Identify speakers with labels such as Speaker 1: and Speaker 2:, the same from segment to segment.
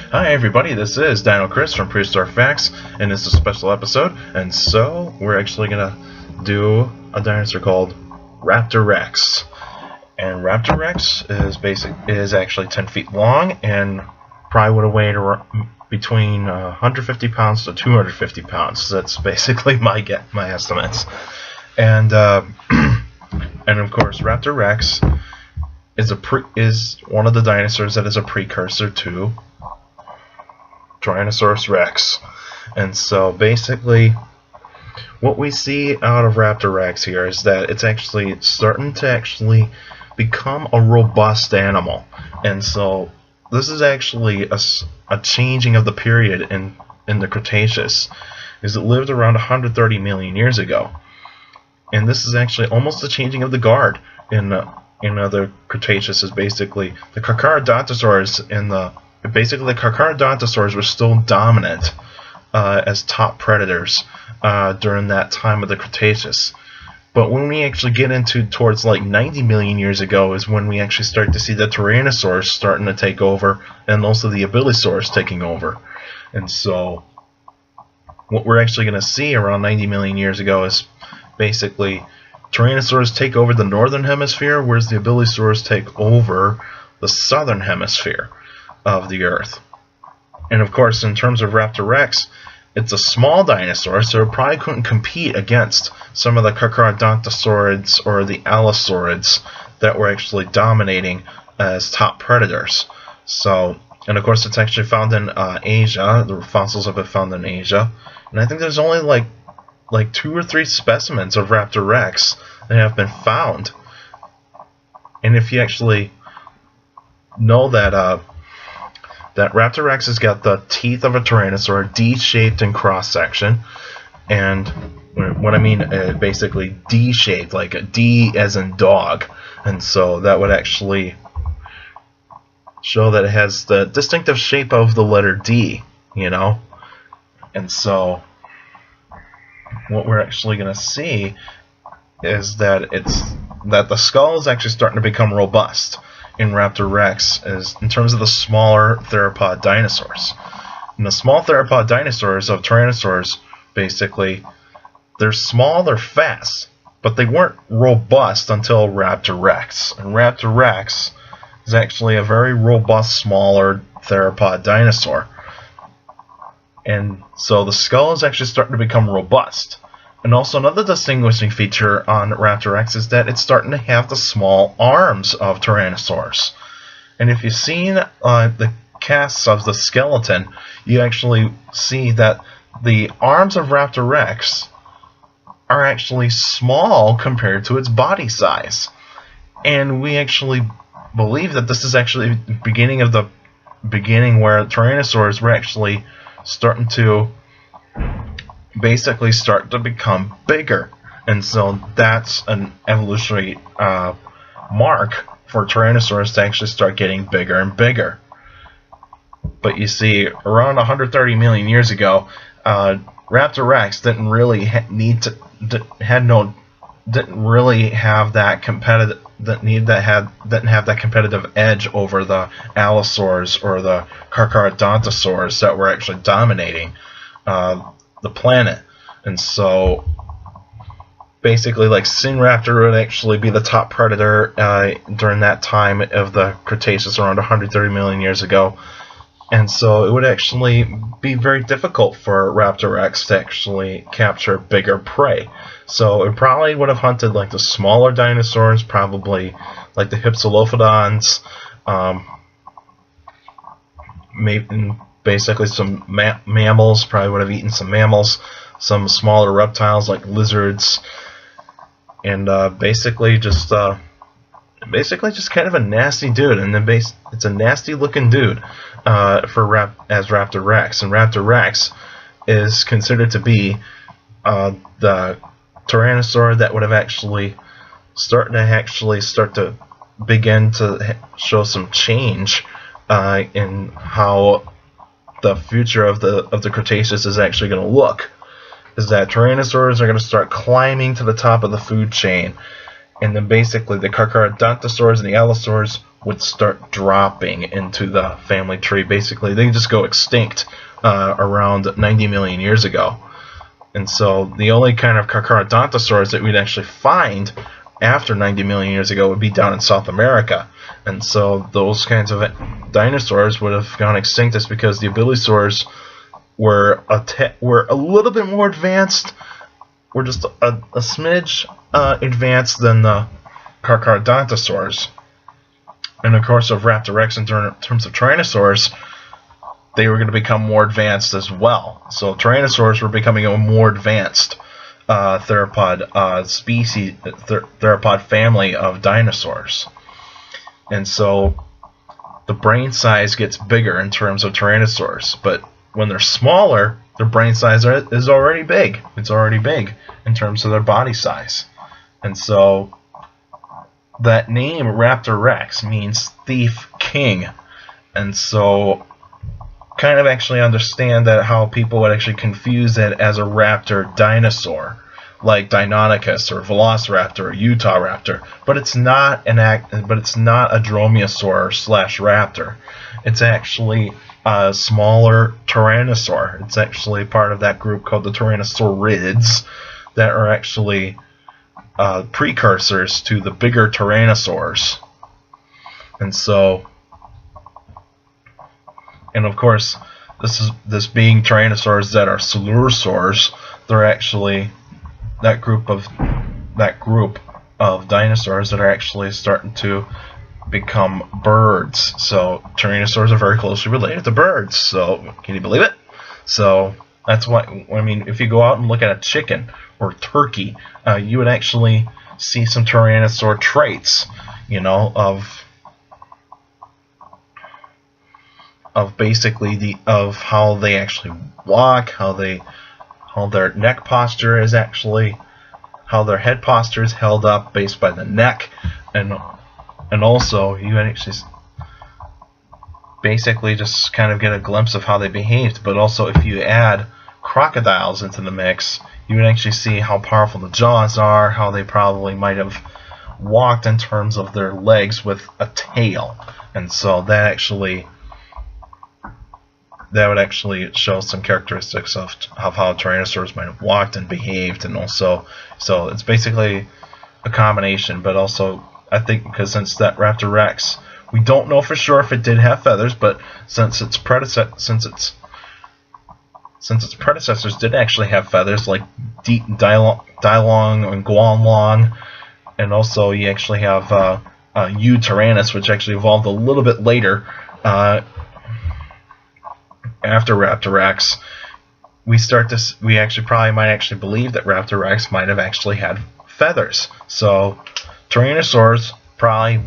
Speaker 1: Hi everybody, this is Dino Chris from Prehistoric Facts, and this is a special episode, and so we're actually going to do a dinosaur called Raptorex. And Raptorex is actually 10 feet long, and probably would have weighed between 150 pounds to 250 pounds. That's basically my estimates. And and of course, Raptorex is one of the dinosaurs that is a precursor to Tyrannosaurus Rex. And so basically what we see out of Raptorex here is that it's actually starting to become a robust animal. And so this is actually a changing of the period in the Cretaceous, because it lived around 130 million years ago. And this is actually almost the changing of the guard in the Cretaceous. Is basically the Carcharodontosaurs the Carcharodontosaurs were still dominant as top predators during that time of the Cretaceous. But when we actually get towards like 90 million years ago is when we actually start to see the Tyrannosaurs starting to take over, and also the Abylosaurs taking over. And so what we're actually going to see around 90 million years ago is basically Tyrannosaurs take over the northern hemisphere, whereas the Abylosaurs take over the southern hemisphere of the Earth. And of course, in terms of Raptorex, it's a small dinosaur, so it probably couldn't compete against some of the Carcharodontosaurids or the Allosaurids that were actually dominating as top predators. So, and of course, it's actually found in Asia. The fossils have been found in Asia, and I think there's only like 2 or 3 specimens of Raptorex that have been found. And if you actually know that that Raptorex has got the teeth of a Tyrannosaur, D-shaped in cross-section, and what I mean, basically D-shaped, like a D as in dog, and so that would actually show that it has the distinctive shape of the letter D, you know. And so what we're actually going to see is that the skull is actually starting to become robust in Raptorex in terms of the smaller theropod dinosaurs. And the small theropod dinosaurs of Tyrannosaurs, basically, they're small, they're fast, but they weren't robust until Raptorex. And Raptorex is actually a very robust, smaller theropod dinosaur. And so the skull is actually starting to become robust. And also another distinguishing feature on Raptorex is that it's starting to have the small arms of Tyrannosaurs. And if you've seen the casts of the skeleton, you actually see that the arms of Raptorex are actually small compared to its body size. And we actually believe that this is actually the beginning where Tyrannosaurs were actually starting to basically start to become bigger. And so that's an evolutionary mark for Tyrannosaurs to actually start getting bigger and bigger. But you see, around 130 million years ago, Raptorex didn't really have that competitive edge over the Allosaurs or the Carcharodontosaurs that were actually dominating the planet. And so basically, like, Sinraptor would actually be the top predator during that time of the Cretaceous, around 130 million years ago. And so it would actually be very difficult for Raptorex to actually capture bigger prey. So it probably would have hunted like the smaller dinosaurs, probably like the Hypsilophodons, maybe basically some mammals, probably would have eaten some mammals, some smaller reptiles like lizards, and basically just kind of a nasty dude. And it's a nasty looking dude as Raptorex. And Raptorex is considered to be the Tyrannosaur that would have actually start to begin to show some change in how the future of the Cretaceous is actually going to look. Is that Tyrannosaurs are going to start climbing to the top of the food chain, and then basically the Carcharodontosaurs and the Allosaurs would start dropping into the family tree. Basically, they just go extinct around 90 million years ago. And so the only kind of Carcharodontosaurs that we'd actually find after 90 million years ago would be down in South America. And so those kinds of dinosaurs would have gone extinct just because the Abilisaurs were a little bit more advanced, were just a smidge advanced than the Carcharodontosaurs. And of course, of Raptorex in terms of Tyrannosaurs, they were going to become more advanced as well. So Tyrannosaurs were becoming a more advanced theropod species, theropod family of dinosaurs. And so the brain size gets bigger in terms of Tyrannosaurs, but when they're smaller, their brain size is already big. It's already big in terms of their body size. And so that name Raptorex means thief king. And so kind of actually understand that how people would actually confuse it as a raptor dinosaur, like Deinonychus or Velociraptor or Utah Raptor, but it's not a dromaeosaur / raptor. It's actually a smaller tyrannosaur. It's actually part of that group called the Tyrannosaurids that are actually precursors to the bigger tyrannosaurs. And so, and of course, this being tyrannosaurs that are coelurosaurs, they're actually that group of dinosaurs that are actually starting to become birds. So tyrannosaurs are very closely related to birds. So can you believe it? So that's why, I mean, if you go out and look at a chicken or turkey, you would actually see some tyrannosaur traits, you know, of basically of how they actually walk, how their neck posture is actually, how their head posture is held up based by the neck, and also you actually basically just kind of get a glimpse of how they behaved. But also, if you add crocodiles into the mix, you would actually see how powerful the jaws are, how they probably might have walked in terms of their legs with a tail. And so that would actually show some characteristics of how tyrannosaurs might have walked and behaved. And also, so it's basically a combination. But also, I think because since that Raptorex, we don't know for sure if it did have feathers, but since its predecessors did actually have feathers, like Dilong and Guanlong, and also you actually have Eutyrannus, which actually evolved a little bit later after Raptorex. We actually probably might actually believe that Raptorex might have actually had feathers. So Tyrannosaurs probably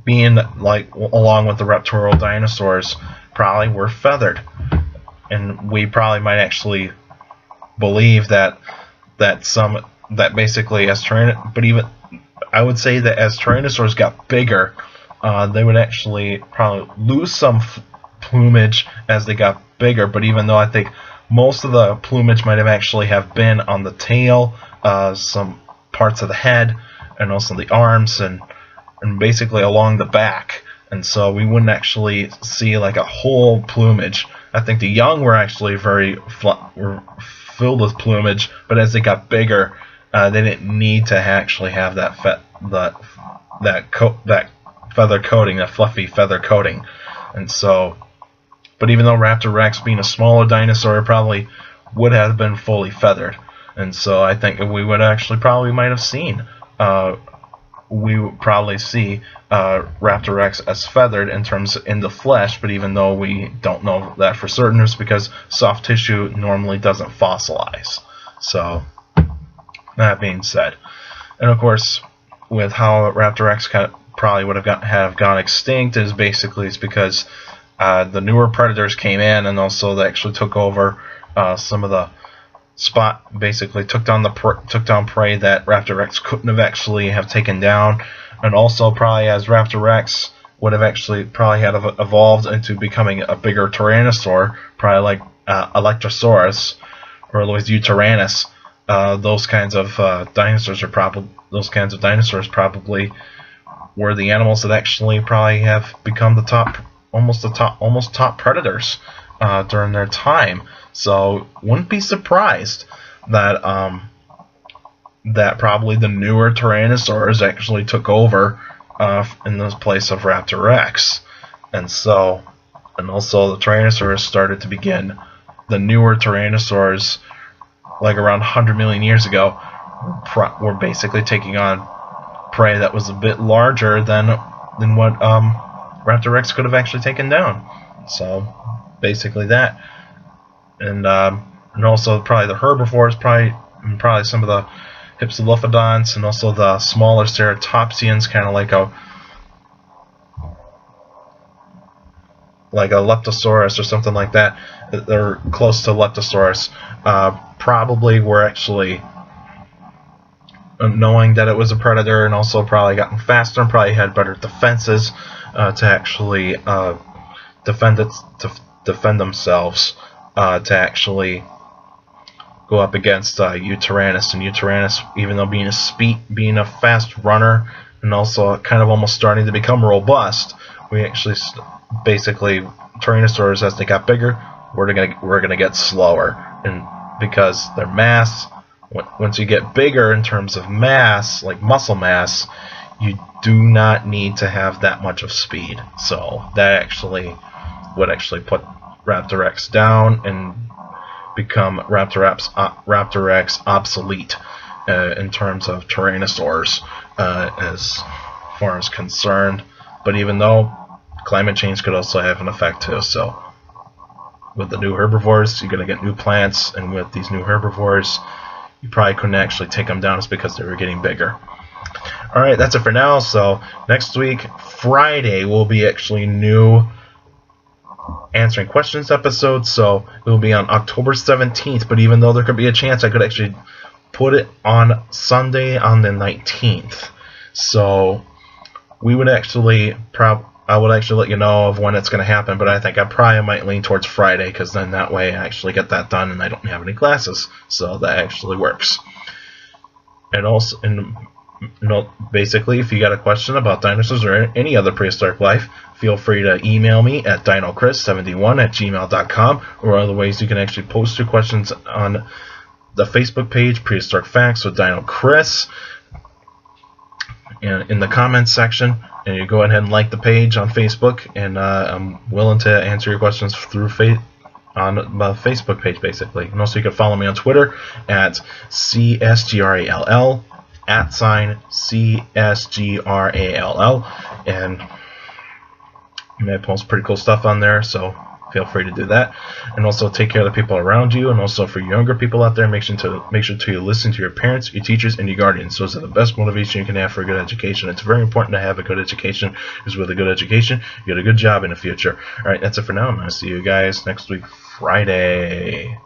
Speaker 1: being like along with the raptorial dinosaurs probably were feathered, and we probably might actually believe that basically as but even I would say that as Tyrannosaurs got bigger, they would actually probably lose some plumage as they got bigger. But even though I think most of the plumage might have actually have been on the tail, some parts of the head, and also the arms, and basically along the back. And so we wouldn't actually see like a whole plumage. I think the young were actually were filled with plumage, but as they got bigger, they didn't need to actually have that feather coating, that fluffy feather coating. And so, but even though Raptorex, being a smaller dinosaur, probably would have been fully feathered. And so I think we would actually probably might have seen, we would probably see Raptorex as feathered in the flesh. But even though we don't know that for certain, it's because soft tissue normally doesn't fossilize. So that being said, and of course, with how Raptorex probably would have gone extinct is basically because the newer predators came in, and also they actually took over some of the basically took down prey that Raptorex couldn't have actually have taken down. And also probably as Raptorex would have actually probably had evolved into becoming a bigger tyrannosaur, probably like Electrosaurus or otherwise Eutyrannus, those kinds of dinosaurs probably were the animals that actually probably have become almost top predators during their time. So wouldn't be surprised that that probably the newer Tyrannosaurs actually took over in the place of Raptorex, and also the Tyrannosaurs started to begin. The newer Tyrannosaurs, like around 100 million years ago, were basically taking on prey that was a bit larger than what Raptorex could have actually taken down. So basically that, and also probably the herbivores, probably some of the Hypsilophodonts, and also the smaller ceratopsians, kind of like a Leptosaurus or something like that. They're close to Leptosaurus. Probably were actually knowing that it was a predator, and also probably gotten faster and probably had better defenses to actually defend themselves, to actually go up against Eutyrannus. And Eutyrannus, even though being a fast runner and also kind of almost starting to become robust, we actually basically Tyrannosaurs, as they got bigger, we're gonna get slower, and because their mass, once you get bigger in terms of mass, like muscle mass, you do not need to have that much of speed. So that actually would actually put Raptorex down and become Raptorex obsolete in terms of Tyrannosaurs as far as concerned. But even though climate change could also have an effect too, so with the new herbivores, you're going to get new plants, and with these new herbivores, you probably couldn't actually take them down just because they were getting bigger. Alright, that's it for now. So next week, Friday, will be actually new answering questions episode, so it will be on October 17th, but even though there could be a chance I could actually put it on Sunday on the 19th. So we would actually I would actually let you know of when it's going to happen, but I think I probably might lean towards Friday, because then that way I actually get that done and I don't have any classes, so that actually works. And also, basically, if you got a question about dinosaurs or any other prehistoric life, feel free to email me at dinocris71@gmail.com, or other ways you can actually post your questions on the Facebook page, Prehistoric Facts with Dino Chris, and in the comments section. And you go ahead and like the page on Facebook, and I'm willing to answer your questions through on the Facebook page, basically. And also you can follow me on Twitter at CSGRALL, @CSGRALL, and I post pretty cool stuff on there, so feel free to do that. And also take care of the people around you, and also for younger people out there, make sure to listen to your parents, your teachers, and your guardians. Those are the best motivation you can have for a good education. It's very important to have a good education, because with a good education, you get a good job in the future. Alright, that's it for now, and I'll see you guys next week, Friday.